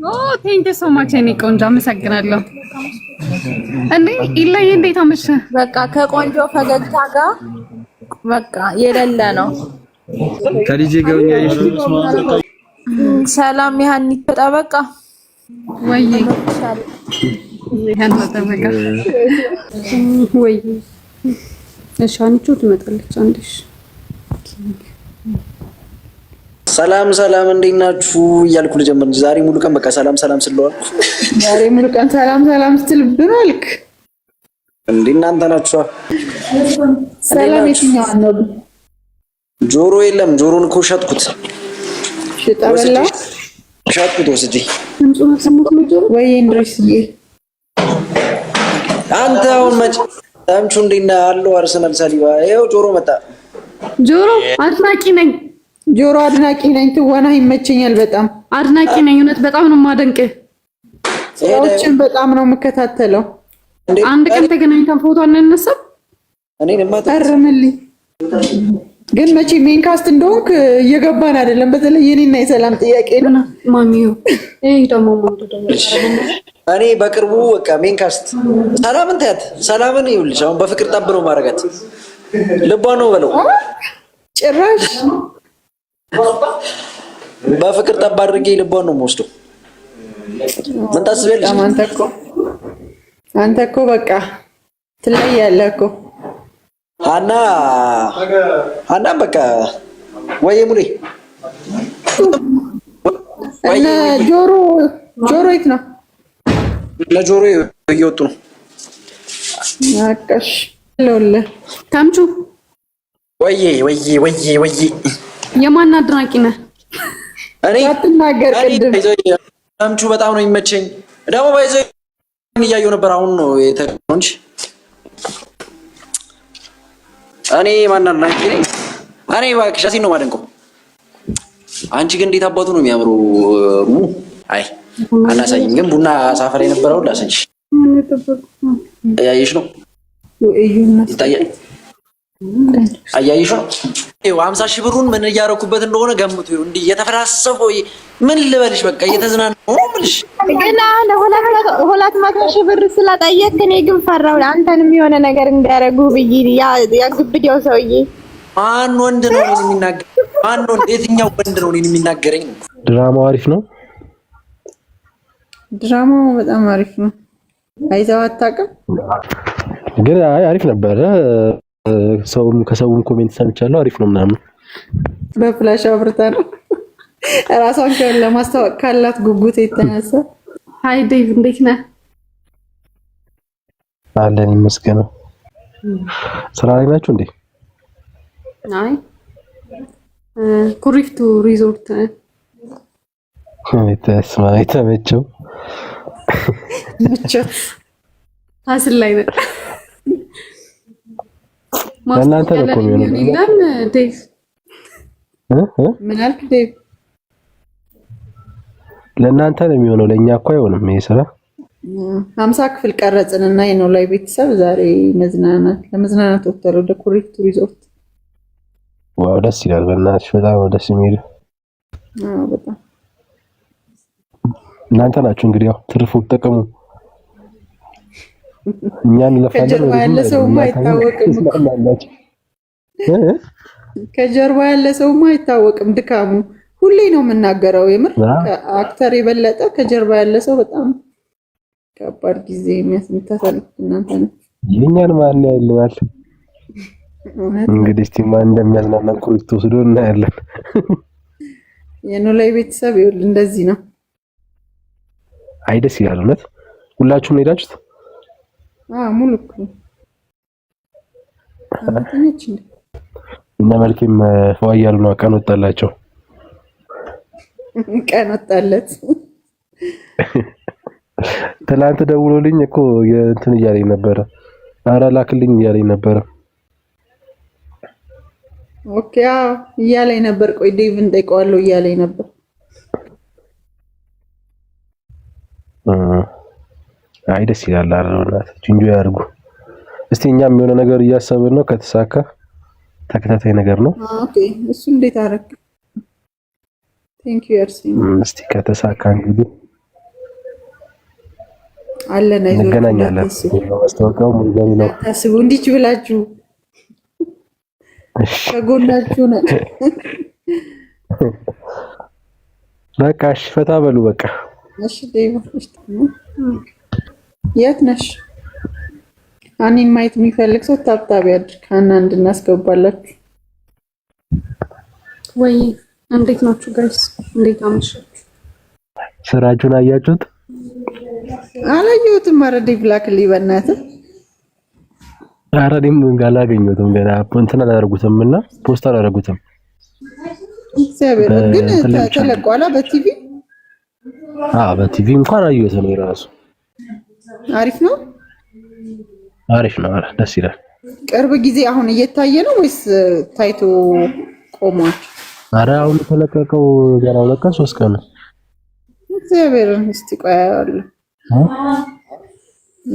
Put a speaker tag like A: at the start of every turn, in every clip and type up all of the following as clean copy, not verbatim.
A: ኦ ቴንክ ዩ ሶ ማች እኔ ቆንጆ አመሰግናለሁ። እንዴ ኢላዬ እንዴት አመሸ?
B: በቃ ከቆንጆ ፈገግታ ጋር በቃ የሌለ ነው።
C: ከልጄ ጋር ያይሽ
B: ሰላም ያህኒት ተጠበቃ
A: ወይ ይሄን ተጠበቃ ወይ እሺ አንቺ ትመጣለች አንዴሽ
C: ሰላም ሰላም እንዴት ናችሁ እያልኩ ልጀምር እንጂ ዛሬ ሙሉ ቀን በቃ ሰላም ሰላም ስለዋልኩ
B: ዛሬ ሙሉ ቀን ሰላም ሰላም ስትልብናልክ
C: እንዴ እናንተ ናችሁ
B: ሰላም የትኛው ነው
C: ጆሮ የለም ጆሮን እኮ ሸጥኩት
B: ሽጣበላ
C: ሸጥኩት ወስጂ
B: እንጹ ሰሙት ነው ወይ እንድረስዬ
C: አንተ አሁን መች ታምቹ እንዴና አለው አርሰናል ሳሊባ ይኸው ጆሮ መጣ
A: ጆሮ አድናቂ ነኝ
B: ጆሮ አድናቂ ነኝ ትወና ይመቸኛል በጣም
A: አድናቂ ነኝ እውነት በጣም ነው የማደንቅህ
B: ሰዎችን በጣም ነው የምከታተለው
A: አንድ ቀን ተገናኝተን ፎቶ አንነሳ
C: እኔንማ
B: ተረምልኝ ግን መቼ ሜንካስት እንደሆንክ እየገባን አይደለም በተለይ የኔና የሰላም ጥያቄ ነው
A: ማሚዮ እይ ደሞ
C: እኔ በቅርቡ በቃ ሜንካስት ሰላምን ታያት ሰላምን ይኸውልሽ አሁን በፍቅር ጠብሮ ማረጋት ልቧ ነው በለው
B: ጭራሽ
C: በፍቅር ጠብ አድርጌ ልቧን ነው የምወስደው ምን ታስቢያለሽ
B: አንተ እኮ በቃ ትለያለህ እኮ ሀና በቃ ወይ ሙሌ እና ጆሮ የት ነው
C: ለጆሮ እየወጡ ነው
B: አቀሽ ለለ
A: ታምቹ
C: ወይ
A: የማን አድናቂ ነህ
C: እኔ
B: አትናገር ቅድም
C: ታምቹ በጣም ነው የሚመቸኝ ደግሞ ባይዘ እያየሁ ነበር አሁን ነው የተቀነው እንጂ እኔ ማን አድናቂ ነኝ እኔ እባክሽ አሲን ነው ማደንቀው አንቺ ግን እንዴት አባቱ ነው የሚያምረው አይ አናሳይም ግን ቡና ሳፈር የነበረው ላሰንሽ ያየሽ ነው ይታያል አያይሽ ነው 50,000 ብሩን ምን እያረኩበት እንደሆነ ገምቱ እንዴ የተፈራሰፈው ምን ልበልሽ በቃ እየተዝናናው ነው ብልሽ
B: ግን አሁን 200,000 ብር ስለጠየቅ እኔ ግን ፈራው አንተንም የሆነ ነገር እንዲያረጉ ብዬ ያግብዴው ሰውዬ
C: ማን ወንድ ነው የሚናገር ማን ነው የትኛው ወንድ ነው የሚናገረኝ
D: ድራማው አሪፍ ነው
B: ድራማው በጣም አሪፍ ነው አይተኸው አታውቅም
D: ግን አሪፍ ነበር ከሰውም ኮሜንት ሰምቻለሁ አሪፍ ነው ምናምን
B: በፍላሽ አብርታ ነው ራሷን ለማስተዋወቅ ካላት ጉጉት የተነሳ
A: ሃይ ዴቭ እንዴት ነህ
D: አለን ይመስገን ስራ ላይ ናችሁ እንዴ
A: አይ ኩሪፍቱ ሪዞርት
D: የተመቸው
A: ታስል ላይ ነው
D: እናንተ ነው ኮሚዩኒቲ
A: ዴቭ
B: ምን አልክ ዴቭ
D: ለእናንተ ነው የሚሆነው ለኛ እኮ አይሆንም ይሄ ስራ
B: 50 ክፍል ቀረጽንና የኖ ላይ ቤተሰብ ዛሬ ለመዝናናት ወጥተው ወደ ኩሪፍቱ ሪዞርት
D: ዋው ደስ ይላል በእናትሽ በጣም ደስ የሚል
B: በጣም
D: እናንተ ናችሁ እንግዲህ ያው ትርፉ ተጠቀሙ እኛን ለፋለን
B: ከጀርባ ያለ ሰውማ አይታወቅም ከጀርባ ያለ ሰውማ አይታወቅም ድካሙ ሁሌ ነው የምናገረው የምር ከአክተር የበለጠ ከጀርባ ያለ ሰው በጣም ከባድ ጊዜ የሚያስምታሳልፍ እናንተ ነው
D: የኛን ማን ያይልናል እንግዲህ እስቲ ማን እንደሚያዝናናን ኩሪፍቱ ወስዶ እናያለን
B: የኖ ላይ ቤተሰብ ይኸውልህ እንደዚህ ነው
D: አይ ደስ ይላል እውነት ሁላችሁም ሄዳችሁት
B: ሙሉ እኮ
D: እና መልኬም ፈዋያሉ ነው ቀን ወጣላቸው
B: ቀን ወጣለት
D: ትላንት ደውሎልኝ እኮ እንትን እያለኝ ነበረ ኧረ ላክልኝ እያለኝ ነበረ
B: ኦኬ እያለኝ ነበር ቆይ ዴቭ እንጠይቀዋለሁ እያለኝ ነበር
D: አይ ደስ ይላል አረውናት ቺንጆ ያርጉ እስቲ እኛም የሆነ ነገር እያሰብን ነው ከተሳካ ተከታታይ ነገር ነው
B: ኦኬ እሱ እንዴት አረክ ቴንክ ዩ አርሲ
D: እስቲ ከተሳካ እንግዲህ
B: አለን
D: እንገናኛለን። ማስታወቂያው ምን ገሪ ነው?
B: ታስቡ እንዲች ብላችሁ ከጎናችሁ ነው።
D: በቃ እሺ፣ ፈታ በሉ በቃ።
B: እሺ የት ነሽ? አኒን ማየት የሚፈልግ ሰው ታብታብ ያድርግ። ሀና እንድናስገባላችሁ።
A: ወይ እንዴት ናችሁ ጋይስ? እንዴት አመሻችሁ?
D: ስራችሁን አያችሁት?
B: አላየሁትም። ኧረ ዴቭ ላክልኝ በእናትህ።
D: ኧረ እኔም አላገኘሁትም ገና እንትን አላደረጉትም እና ፖስት አላደረጉትም።
B: እግዚአብሔር ግን ተለቋላ በቲቪ
D: በቲቪ እንኳን አየሁት ነው የራሱ።
B: አሪፍ ነው፣
D: አሪፍ ነው። ኧረ ደስ ይላል።
B: ቅርብ ጊዜ አሁን እየታየ ነው ወይስ ታይቶ ቆሟል?
D: ኧረ አሁን የተለቀቀው ገና 2 ቀን 3 ቀን ነው።
B: እግዚአብሔር እስቲ ቆይ አያለሁ።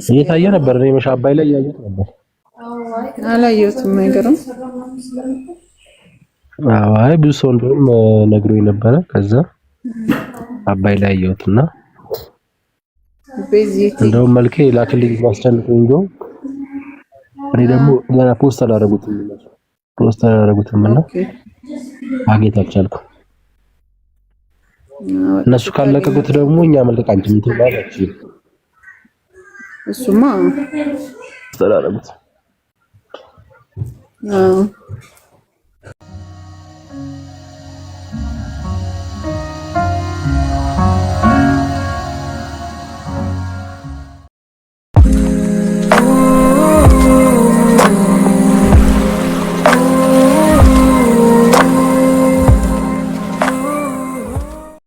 D: እየታየ ነበር። እኔ መሻ አባይ ላይ እያየሁት ነበር።
B: አላየሁትም። አይገርም።
D: አይ ብዙ ሰው እንደውም ነግሮኝ ነበረ። ከዛ አባይ ላይ አየሁትና እንደውም መልኬ ላክልኝ ማስጨንቆኝ እንደው እኔ ደግሞ ገና ፖስት አላደረጉትም እና ማግኘት አልቻልኩም። እነሱ ካለቀቁት ደግሞ እኛ መልቀቅ አንችልም። ትባላችሁ
B: እሱማ
D: አስተላልፉት።